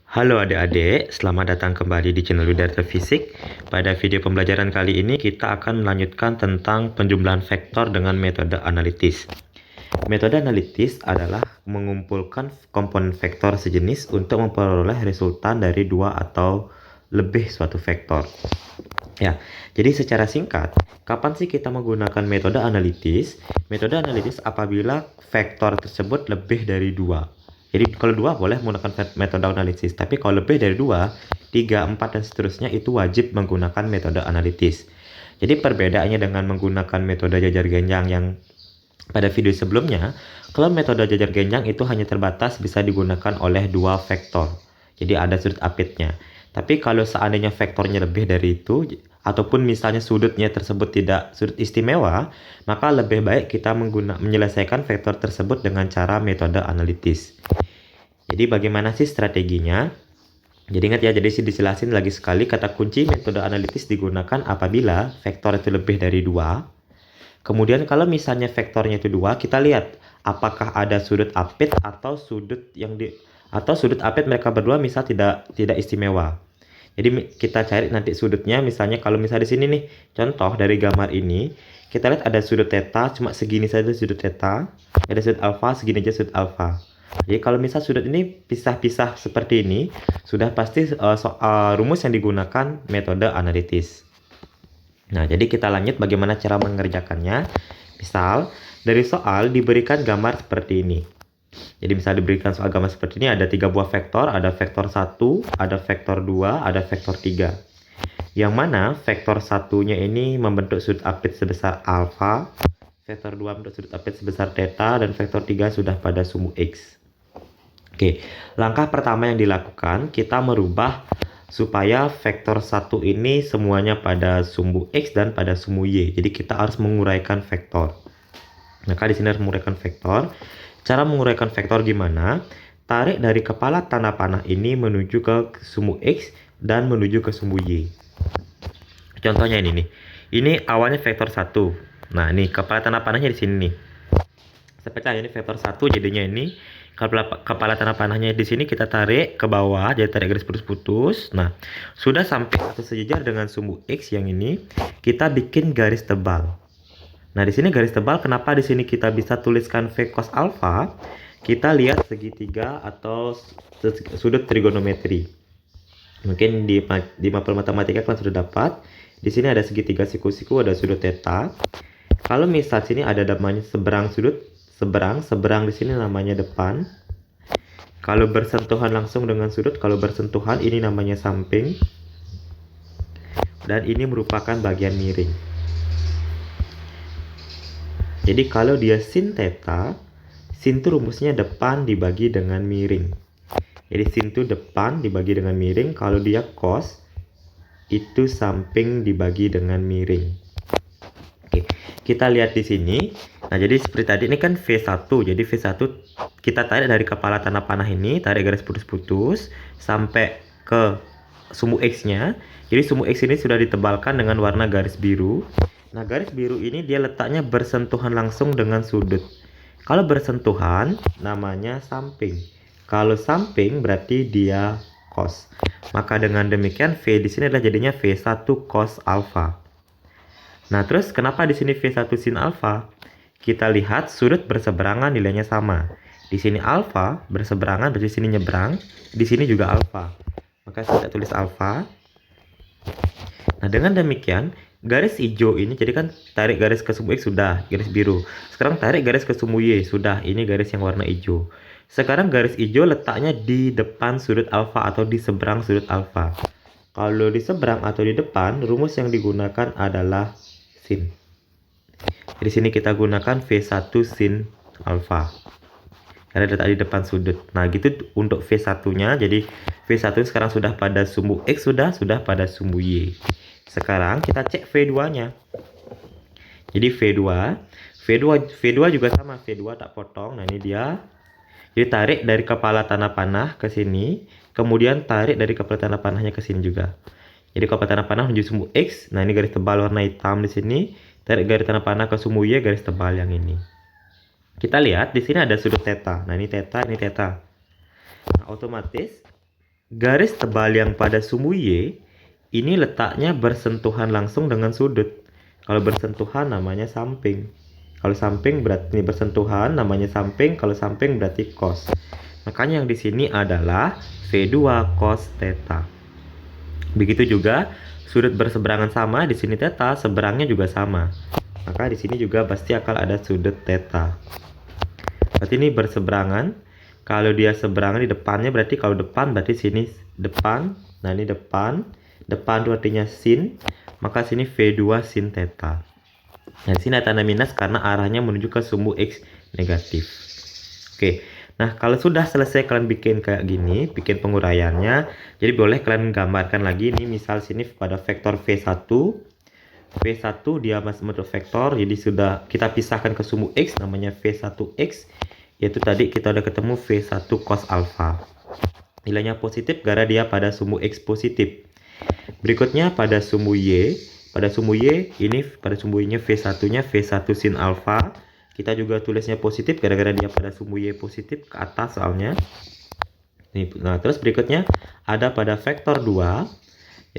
Halo adik-adik, selamat datang kembali di channel Widarta Fisik. Pada video pembelajaran kali ini kita akan melanjutkan tentang penjumlahan vektor dengan metode analitis. Metode analitis adalah mengumpulkan komponen vektor sejenis untuk memperoleh resultan dari dua atau lebih suatu vektor. Ya, jadi secara singkat, kapan sih kita menggunakan metode analitis? Metode analitis apabila vektor tersebut lebih dari dua. Jadi kalau dua boleh menggunakan metode analisis, tapi kalau lebih dari dua, 3, 4, dan seterusnya itu wajib menggunakan metode analitis. Jadi perbedaannya dengan menggunakan metode jajar genjang yang pada video sebelumnya, kalau metode jajar genjang itu hanya terbatas bisa digunakan oleh dua vektor. Jadi ada sudut apitnya. Tapi kalau seandainya vektornya lebih dari itu, ataupun misalnya sudutnya tersebut tidak sudut istimewa, maka lebih baik kita menyelesaikan vektor tersebut dengan cara metode analitis. Jadi bagaimana sih strateginya? Jadi ingat ya, jadi dijelasin lagi sekali, kata kunci metode analitis digunakan apabila vektor itu lebih dari dua. Kemudian kalau misalnya vektornya itu dua, kita lihat apakah ada sudut apit atau sudut apit mereka berdua misal tidak istimewa. Jadi kita cari nanti sudutnya, misalnya kalau misalnya di sini nih, contoh dari gambar ini, kita lihat ada sudut theta, cuma segini saja sudut theta, ada sudut alfa, segini aja sudut alfa. Jadi kalau misal sudut ini pisah-pisah seperti ini, sudah pasti rumus yang digunakan metode analitis. Nah, jadi kita lanjut bagaimana cara mengerjakannya. Misal, dari soal diberikan gambar seperti ini. Jadi misal diberikan soal gambar seperti ini, ada 3 buah vektor, ada vektor 1, ada vektor 2, ada vektor 3. Yang mana vektor satunya ini membentuk sudut apit sebesar alfa, vektor 2 membentuk sudut apit sebesar theta, dan vektor 3 sudah pada sumbu X. Oke, langkah pertama yang dilakukan, kita merubah supaya vektor 1 ini semuanya pada sumbu X dan pada sumbu Y. Jadi kita harus menguraikan vektor. Maka di sini harus menguraikan vektor. Cara menguraikan vektor gimana? Tarik dari kepala tanda panah ini menuju ke sumbu X dan menuju ke sumbu Y. Contohnya ini nih. Ini awalnya vektor 1. Nah, ini kepala tanda panahnya di sini nih. Saya pecah ini vektor 1 jadinya ini. Kepala tanda panahnya di sini kita tarik ke bawah, jadi tarik garis putus-putus. Nah, sudah sampai atau sejajar dengan sumbu X yang ini, kita bikin garis tebal. Nah, di sini garis tebal, kenapa di sini kita bisa tuliskan V cos alpha? Kita lihat segitiga atau sudut trigonometri. Mungkin di mapel matematika kalian sudah dapat. Di sini ada segitiga siku-siku, ada sudut theta. Kalau misal sini ada namanya seberang sudut, seberang di sini namanya depan. Kalau bersentuhan langsung dengan sudut, kalau bersentuhan ini namanya samping. Dan ini merupakan bagian miring. Jadi kalau dia sin theta, sin itu rumusnya depan dibagi dengan miring. Jadi sin itu depan dibagi dengan miring, kalau dia cos itu samping dibagi dengan miring. Oke, kita lihat di sini. Nah, jadi seperti tadi ini kan V1. Jadi V1 kita tarik dari kepala tanda panah ini, tarik garis putus-putus sampai ke sumbu X-nya. Jadi sumbu X ini sudah ditebalkan dengan warna garis biru. Nah, garis biru ini dia letaknya bersentuhan langsung dengan sudut. Kalau bersentuhan namanya samping. Kalau samping berarti dia cos. Maka dengan demikian V di sini adalah jadinya V1 cos alpha. Nah, terus kenapa di sini V1 sin alpha? Kita lihat sudut berseberangan nilainya sama. Di sini alpha berseberangan, berarti di sini nyebrang, di sini juga alpha. Maka saya tulis alpha. Nah, dengan demikian garis hijau ini, jadi kan tarik garis ke sumbu X sudah, garis biru. Sekarang tarik garis ke sumbu Y sudah, ini garis yang warna hijau. Sekarang garis hijau letaknya di depan sudut alpha atau di seberang sudut alpha. Kalau di seberang atau di depan, rumus yang digunakan adalah sin. Di sini kita gunakan V1 sin alpha. Karena letak di depan sudut. Nah, gitu untuk V1-nya. Jadi V1 sekarang sudah pada sumbu X, sudah pada sumbu Y. Sekarang kita cek V2-nya. Jadi V2 juga sama, V2 tak potong. Nah, ini dia. Jadi tarik dari kepala tanda panah ke sini, kemudian tarik dari kepala tanda panahnya ke sini juga. Jadi kepala tanda panah menuju sumbu X. Nah, ini garis tebal warna hitam di sini. Tarik garis tanda panah ke sumbu Y, garis tebal yang ini. Kita lihat di sini ada sudut theta. Nah, ini theta, ini theta. Nah, otomatis garis tebal yang pada sumbu Y ini letaknya bersentuhan langsung dengan sudut. Kalau bersentuhan namanya samping. Kalau samping berarti ini bersentuhan namanya samping, kalau samping berarti cos. Makanya yang di sini adalah V2 cos theta. Begitu juga sudut berseberangan sama, di sini theta, seberangnya juga sama. Maka di sini juga pasti akan ada sudut theta. Berarti ini berseberangan. Kalau dia seberangan di depannya berarti kalau depan berarti sini depan. Nah, ini depan. Depan itu artinya sin, maka sini V2 sin theta. Nah, di sini ada tanda minus karena arahnya menuju ke sumbu X negatif. Oke. Nah, kalau sudah selesai kalian bikin kayak gini, bikin penguraiannya, jadi boleh kalian gambarkan lagi. Ini misal sini pada vektor V1. V1 dia masih bentuk vektor, jadi sudah kita pisahkan ke sumbu X, namanya V1X, yaitu tadi kita udah ketemu V1 cos alpha. Nilainya positif karena dia pada sumbu X positif. Berikutnya pada sumbu Y. Pada sumbu Y, ini pada sumbu Y-nya V1-nya V1 sin alpha. Kita juga tulisnya positif gara-gara dia pada sumbu Y positif ke atas soalnya. Nah, terus berikutnya ada pada vektor 2.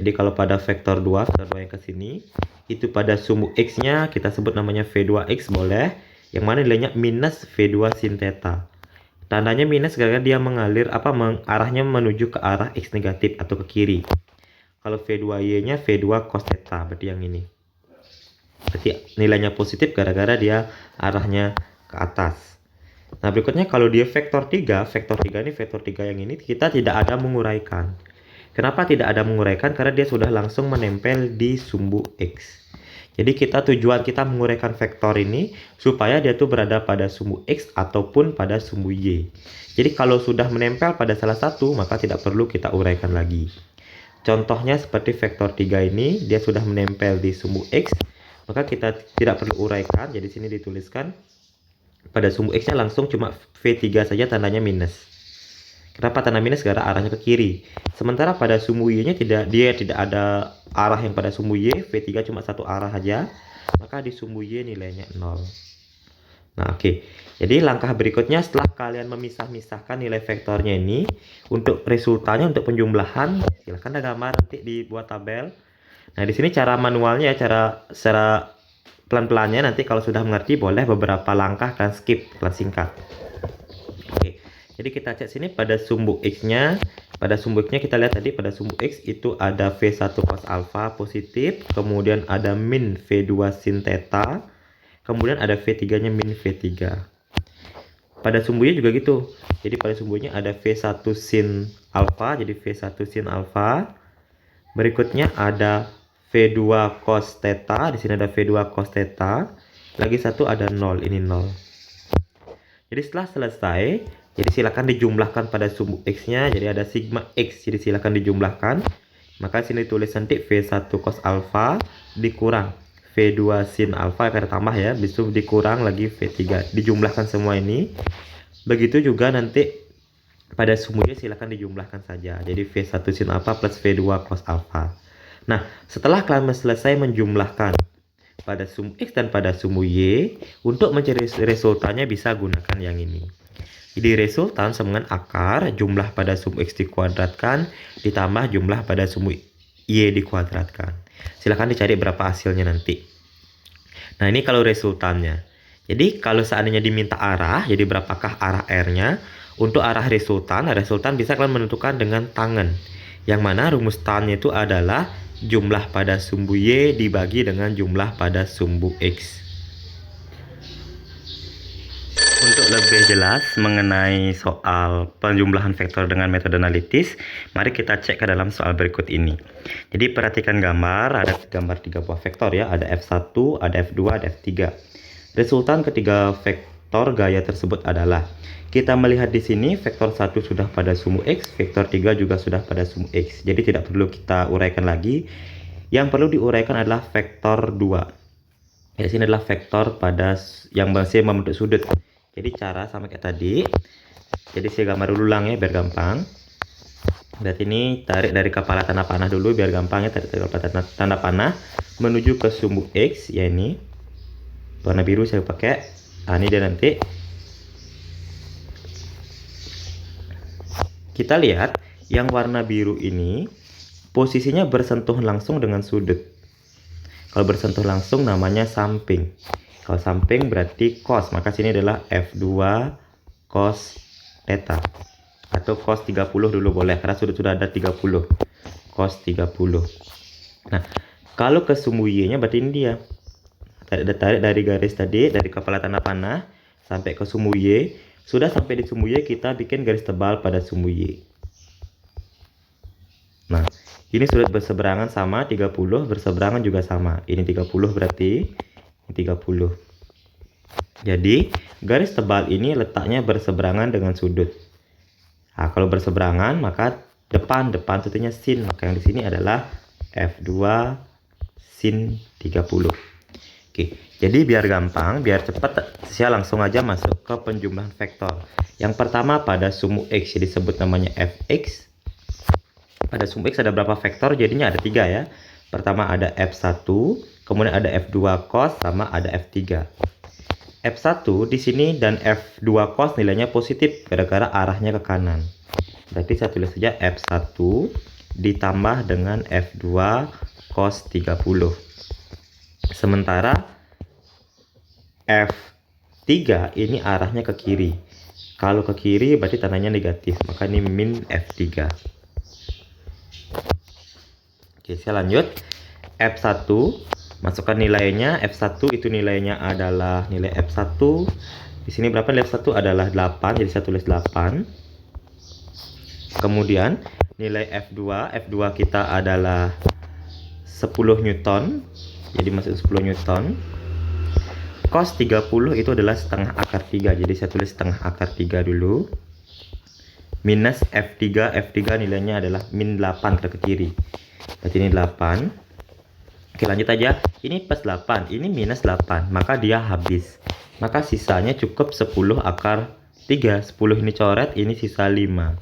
Jadi kalau pada vektor 2 yang ke sini, itu pada sumbu X-nya kita sebut namanya V2X boleh. Yang mana nilainya minus V2 sin theta. Tandanya minus gara-gara dia mengalir arahnya menuju ke arah X negatif atau ke kiri. Kalau V2Y-nya V2 cos theta, berarti yang ini. Berarti nilainya positif gara-gara dia arahnya ke atas. Nah, berikutnya kalau dia vektor 3 ini vektor 3 yang ini kita tidak ada menguraikan. Kenapa tidak ada menguraikan? Karena dia sudah langsung menempel di sumbu X. Jadi tujuan kita menguraikan vektor ini supaya dia tuh berada pada sumbu X ataupun pada sumbu Y. Jadi kalau sudah menempel pada salah satu, maka tidak perlu kita uraikan lagi. Contohnya seperti vektor 3 ini, dia sudah menempel di sumbu X, maka kita tidak perlu uraikan. Jadi sini dituliskan pada sumbu X-nya langsung cuma V3 saja tandanya minus. Kenapa tanda minus? Karena arahnya ke kiri. Sementara pada sumbu Y-nya dia tidak ada arah yang pada sumbu Y, V3 cuma satu arah saja, maka di sumbu Y nilainya 0. Nah, oke. Jadi langkah berikutnya setelah kalian memisah-misahkan nilai vektornya ini, untuk resultanya, untuk penjumlahan, silahkan ada gambar nanti dibuat tabel. Nah, di sini cara manualnya, secara pelan-pelannya, nanti kalau sudah mengerti boleh beberapa langkah kalian skip, kalian singkat. Oke. Jadi kita cek sini pada sumbu X-nya. Pada sumbu X-nya kita lihat tadi pada sumbu X itu ada V1 cos alpha positif, kemudian ada min V2 sin theta, kemudian ada V3-nya min V3. Pada sumbu Y juga gitu. Jadi pada sumbunya ada V1 sin alpha, jadi V1 sin alpha. Berikutnya ada V2 cos theta, di sini ada V2 cos theta. Lagi satu ada 0, ini 0. Jadi setelah selesai, jadi silakan dijumlahkan pada sumbu X-nya, jadi ada sigma X, jadi silakan dijumlahkan. Maka sini tulis nanti V1 cos alpha dikurang V2 sin alpha akan tambah ya, bisa dikurang lagi V3, dijumlahkan semua ini. Begitu juga nanti pada sumbunya silahkan dijumlahkan saja, jadi V1 sin alpha plus V2 cos alpha. Nah, setelah kalian selesai menjumlahkan pada sumbu X dan pada sumbu Y, untuk mencari resultannya bisa gunakan yang ini. Jadi resultan sama dengan akar jumlah pada sumbu X dikuadratkan ditambah jumlah pada sumbu Y dikuadratkan. Silahkan dicari berapa hasilnya nanti. Nah, ini kalau resultannya. Jadi kalau seandainya diminta arah, jadi berapakah arah R-nya? Untuk arah resultan bisa kalian menentukan dengan tangan. Yang mana rumus tannya itu adalah jumlah pada sumbu Y dibagi dengan jumlah pada sumbu X. Untuk lebih jelas mengenai soal penjumlahan vektor dengan metode analitis, mari kita cek ke dalam soal berikut ini. Jadi perhatikan gambar, ada gambar 3 buah vektor ya, ada F1, ada F2, ada F3. Resultan ketiga vektor gaya tersebut adalah, kita melihat di sini vektor 1 sudah pada sumbu X, vektor 3 juga sudah pada sumbu X. Jadi tidak perlu kita uraikan lagi. Yang perlu diuraikan adalah vektor 2. Di sini adalah vektor pada yang masih membentuk sudut. Jadi cara sama kayak tadi. Jadi saya gambar ulang ya biar gampang. Berarti ini tarik dari kepala tanda panah dulu biar gampang ya, tarik dari kepala tanda panah menuju ke sumbu X ya, ini warna biru saya pakai. Nah, ini dia nanti. Kita lihat Yang warna biru ini posisinya bersentuh langsung dengan sudut. Kalau bersentuh langsung namanya samping. Kalau samping berarti cos, maka sini adalah F2 cos theta. Atau cos 30 dulu boleh, karena sudut sudah ada 30. Cos 30. Nah, kalau ke sumbu Y-nya berarti ini dia. Tarik dari garis tadi, dari kepala tanda panah sampai ke sumbu Y. Sudah sampai di sumbu Y, kita bikin garis tebal pada sumbu Y. Nah, ini sudut berseberangan sama, 30 berseberangan juga sama. Ini 30 berarti ini 30. Jadi, garis tebal ini letaknya berseberangan dengan sudut. Nah, kalau berseberangan maka depan sudutnya sin, maka yang di sini adalah F2 sin 30. Oke, jadi biar gampang, biar cepat, saya langsung aja masuk ke penjumlahan vektor. Yang pertama pada sumbu X, jadi disebut namanya Fx. Pada sumbu X ada berapa vektor? Jadinya ada 3 ya. Pertama ada F1, kemudian ada F2 cos, sama ada F3. F1 di sini dan F2 cos nilainya positif gara-gara arahnya ke kanan. Berarti saya tulis saja F1 ditambah dengan F2 cos 30. Sementara F3 ini arahnya ke kiri. Kalau ke kiri berarti tandanya negatif, maka ini min F3. Oke, saya lanjut. F1 masukkan nilainya. F1 itu nilainya adalah nilai F1. Di sini berapa? Nilai F1 adalah 8, jadi saya tulis 8. Kemudian nilai F2 kita adalah 10 Newton. Jadi masuk 10 Newton. Cos 30 itu adalah setengah akar 3. Jadi saya tulis setengah akar 3 dulu. Minus F3 nilainya adalah min 8 ke kiri. Berarti ini 8. Oke, lanjut aja. Ini plus 8, ini minus 8, maka dia habis. Maka sisanya cukup 10 akar 3. 10 ini coret, ini sisa 5.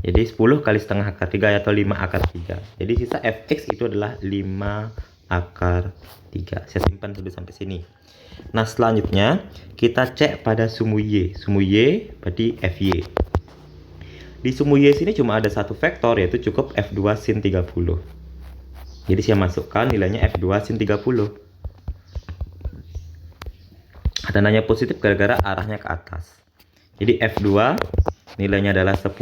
Jadi 10 kali setengah akar 3 atau 5 akar 3. Jadi sisa Fx itu adalah 5 akar 3. Saya simpan dulu sampai sini. Nah, selanjutnya kita cek pada sumbu Y. Sumbu Y berarti Fy. Di sumbu Y sini cuma ada satu vektor, yaitu cukup F2 sin 30. Jadi saya masukkan nilainya F2 sin 30. Tandanya positif gara-gara arahnya ke atas. Jadi F2 nilainya adalah 10.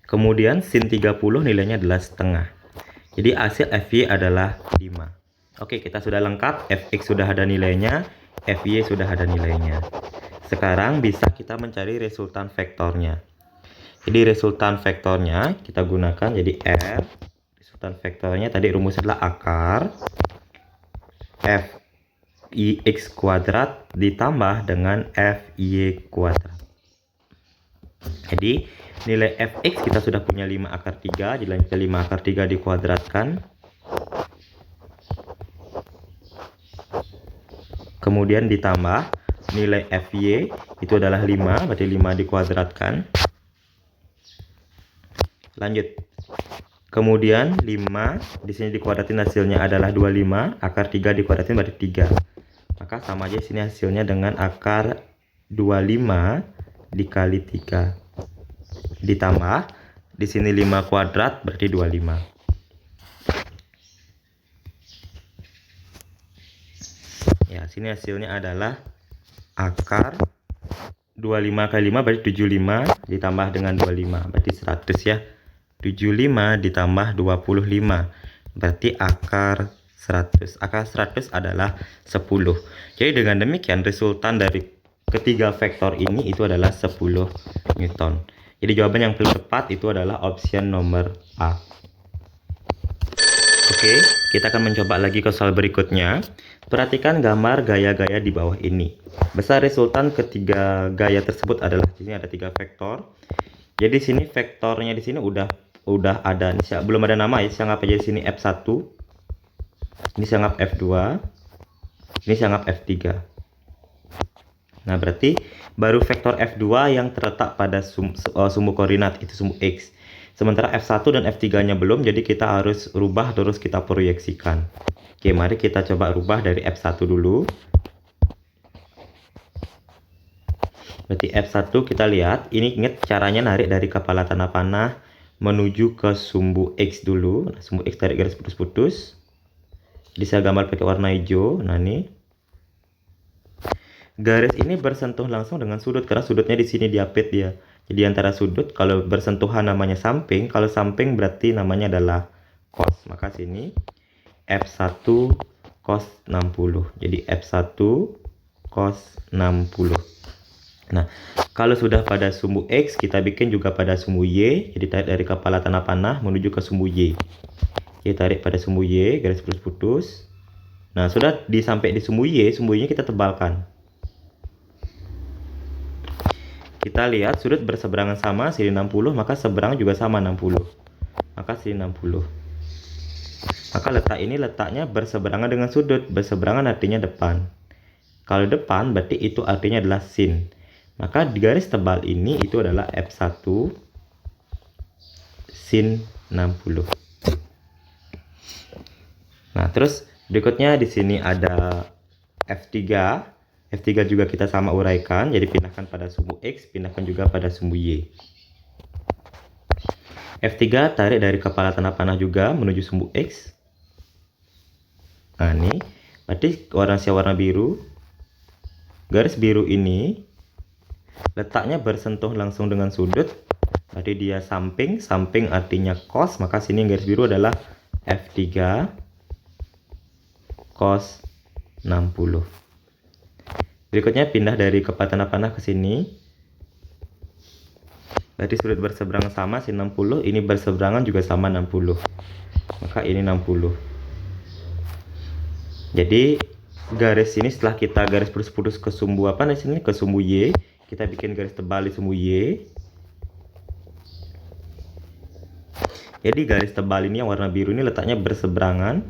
Kemudian sin 30 nilainya adalah setengah. Jadi hasil Fy adalah 5. Oke, kita sudah lengkap. Fx sudah ada nilainya, Fy sudah ada nilainya. Sekarang bisa kita mencari resultan vektornya. Jadi resultan vektornya kita gunakan jadi R. Resultan vektornya tadi rumusnya adalah akar Fix kuadrat ditambah dengan Fy kuadrat. Jadi nilai Fx kita sudah punya 5 akar 3. Dilanjutkan 5 akar 3 dikuadratkan. Kemudian ditambah nilai Fy itu adalah 5, berarti 5 dikuadratkan. Lanjut. Kemudian 5 di sini dikuadratin hasilnya adalah 25, akar 3 dikuadratin berarti 3. Maka sama aja sini hasilnya dengan akar 25 dikali 3. Ditambah di sini 5 kuadrat berarti 25. Ya, sini hasilnya adalah akar 25 kali 5 berarti 75 ditambah dengan 25 berarti 100 ya. 75 ditambah 25 berarti akar 100. Akar 100 adalah 10. Jadi dengan demikian resultan dari ketiga vektor ini itu adalah 10 Newton. Jadi jawaban yang paling tepat itu adalah option nomor A. Oke, kita akan mencoba lagi ke soal berikutnya. Perhatikan gambar gaya-gaya di bawah ini. Besar resultan ketiga gaya tersebut adalah di sini ada 3 vektor. Jadi di sini vektornya di sini udah ada, belum ada nama ya. Saya anggap aja di sini F1. Ini saya anggap F2. Ini saya anggap F3. Nah, berarti baru vektor F2 yang terletak pada sumbu koordinat itu sumbu X. Sementara F1 dan F3-nya belum, jadi kita harus rubah terus kita proyeksikan. Oke, mari kita coba rubah dari F1 dulu. Berarti F1 kita lihat, ini ingat caranya narik dari kepala tanah panah menuju ke sumbu X dulu. Nah, sumbu X tarik garis putus-putus. Jadi saya gambar pakai warna hijau. Nah, ini garis ini bersentuh langsung dengan sudut karena sudutnya di sini diapit dia. Jadi antara sudut, kalau bersentuhan namanya samping, kalau samping berarti namanya adalah cos. Maka sini F1 cos 60. Jadi F1 cos 60. Nah, kalau sudah pada sumbu X, kita bikin juga pada sumbu Y. Jadi tarik dari kepala tanah panah menuju ke sumbu Y. Jadi tarik pada sumbu Y, garis putus-putus. Nah, sudah sampai di sumbu Y nya kita tebalkan. Kita lihat sudut berseberangan sama, sini 60, maka seberang juga sama 60. Maka sini 60. Maka letak ini letaknya berseberangan dengan sudut. Berseberangan artinya depan. Kalau depan berarti itu artinya adalah sin. Maka di garis tebal ini itu adalah F1 sin 60. Nah, terus berikutnya di sini ada F3. F3 juga kita sama uraikan, jadi pindahkan pada sumbu X, pindahkan juga pada sumbu Y. F3 tarik dari kepala tanah panah juga menuju sumbu X. Nah, ini berarti warna biru. Garis biru ini letaknya bersentuh langsung dengan sudut, berarti dia samping. Samping artinya cos, maka sini garis biru adalah F3 cos 60. Berikutnya pindah dari kepala tanah panah ke sini. Berarti sudut berseberangan sama, sini 60, ini berseberangan juga sama 60. Maka ini 60. Jadi garis ini setelah kita garis putus-putus ke sumbu sini ke sumbu Y, kita bikin garis tebal di sumbu Y. Jadi garis tebal ini yang warna biru ini letaknya berseberangan,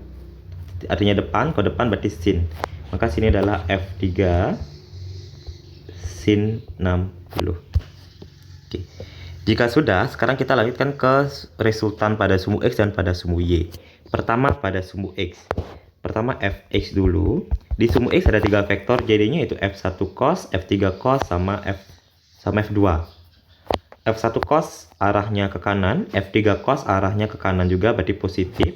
artinya depan. Kalau depan berarti sin. Maka sini adalah F3 sin 60. Oke. Jika sudah, sekarang kita lanjutkan ke resultan pada sumbu X dan pada sumbu Y. Pertama pada sumbu X. Pertama Fx dulu. Di sumbu X ada 3 vektor, jadinya itu F1 cos, F3 cos, sama F2. F1 cos arahnya ke kanan, F3 cos arahnya ke kanan juga, berarti positif.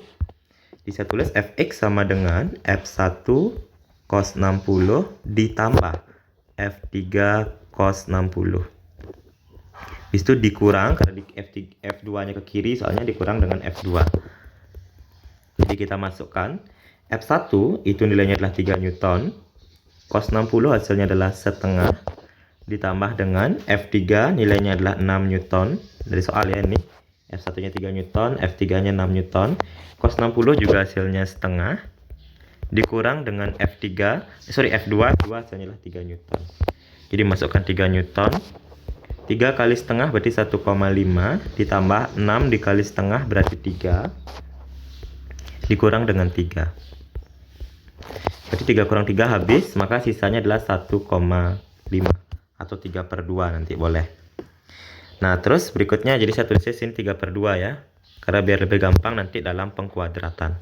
Bisa tulis Fx sama dengan F1 cos 60 ditambah F3 cos 60. Itu dikurang karena F2 nya ke kiri, soalnya dikurang dengan F2. Jadi kita masukkan F1 itu nilainya adalah 3 Newton, cos 60 hasilnya adalah setengah, ditambah dengan F3 nilainya adalah 6 Newton. Dari soal ya ini, F1 nya 3 Newton, F3 nya 6 Newton, cos 60 juga hasilnya setengah, dikurang dengan F2 hasilnya adalah 3 Newton. Jadi masukkan 3 Newton, 3 kali setengah berarti 1,5, ditambah 6 dikali setengah berarti 3, dikurang dengan 3. Berarti 3 kurang 3 habis, maka sisanya adalah 1,5 atau 3/2 nanti boleh. Nah, terus berikutnya jadi saya tulisnya sini 3/2 ya, karena biar lebih gampang nanti dalam pengkuadratan.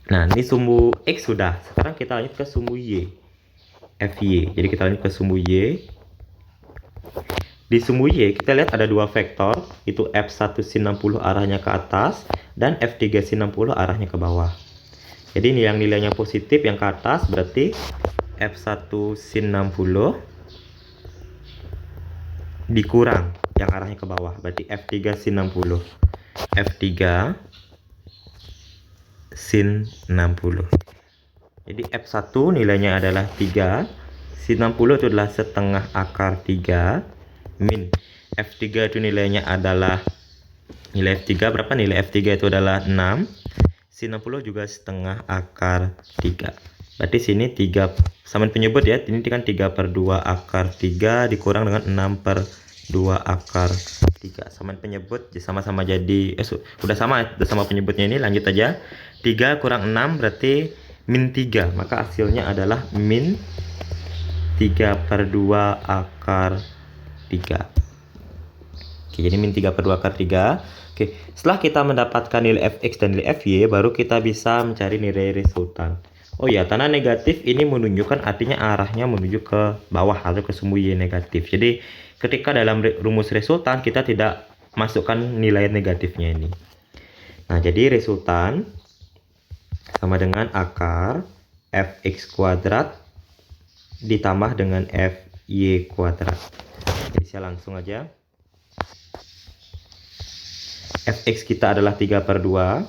Nah, ini sumbu X sudah. Sekarang kita lanjut ke sumbu Y, Fy. Jadi kita lanjut ke sumbu Y. Di sumbu Y kita lihat ada 2 vektor, itu F1 sin 60 arahnya ke atas dan F3 sin 60 arahnya ke bawah. Jadi ini yang nilainya positif yang ke atas, berarti F1 sin 60 dikurang yang arahnya ke bawah, berarti F3 sin 60. F3 sin 60. Jadi F1 nilainya adalah 3, sin 60 itu adalah setengah akar 3, min F3 itu nilainya adalah, nilai F3 berapa? Nilai F3 itu adalah 6, sin 60 juga setengah akar 3. Berarti sini 3 samain penyebut ya, ini kan 3/2 akar 3 dikurang dengan 6/2 akar 3. Samain penyebut sama-sama jadi udah sama penyebutnya ini, lanjut aja. 3 kurang 6 berarti min 3, maka hasilnya adalah min 3/2 akar 3. Oke, jadi min 3/2 akar 3. Oke, setelah kita mendapatkan nilai Fx dan nilai Fy, baru kita bisa mencari nilai resultan. Oh ya, tanda negatif ini menunjukkan artinya arahnya menuju ke bawah atau ke sumbu Y negatif. Jadi ketika dalam rumus resultan kita tidak masukkan nilai negatifnya ini. Nah, jadi resultan sama dengan akar fx kuadrat ditambah dengan fy kuadrat. Jadi saya langsung aja. Fx kita adalah 3/2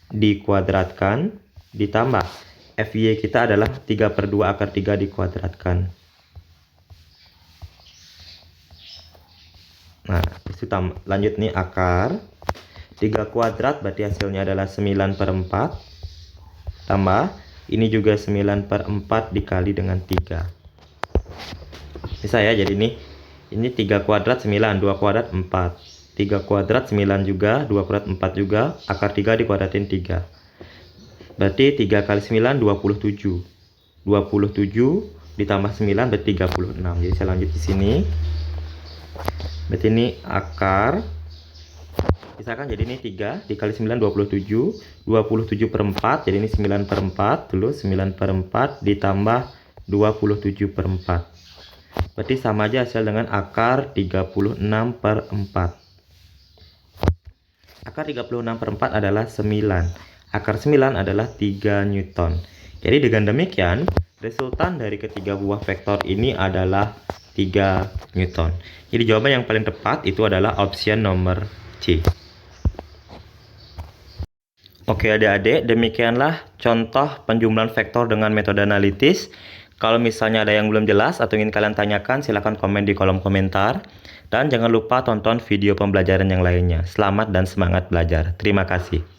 dikuadratkan ditambah fy kita adalah 3/2 akar 3 dikuadratkan. Nah, itu lanjut nih akar 3 kuadrat berarti hasilnya adalah 9/4 tambah ini juga 9/4 dikali dengan 3. Bisa ya, jadi ini 3 kuadrat 9, 2 kuadrat 4. 3 kuadrat 9 juga, 2 kuadrat 4 juga, akar 3 dikuadratin 3. Berarti 3 kali 9 27. 27 ditambah 9 berarti 36. Jadi saya lanjut di sini. Berarti ini akar, misalkan jadi ini 3 dikali 9 27, 27/4, jadi ini 9/4 dulu, 9/4 ditambah 27/4. Berarti sama aja hasil dengan akar 36/4. Akar 36/4 adalah 9. Akar 9 adalah 3 Newton. Jadi dengan demikian, resultan dari ketiga buah vektor ini adalah 3 Newton. Jadi jawaban yang paling tepat itu adalah option nomor C. Oke adik-adik, demikianlah contoh penjumlahan vektor dengan metode analitis. Kalau misalnya ada yang belum jelas atau ingin kalian tanyakan, silahkan komen di kolom komentar. Dan jangan lupa tonton video pembelajaran yang lainnya. Selamat dan semangat belajar. Terima kasih.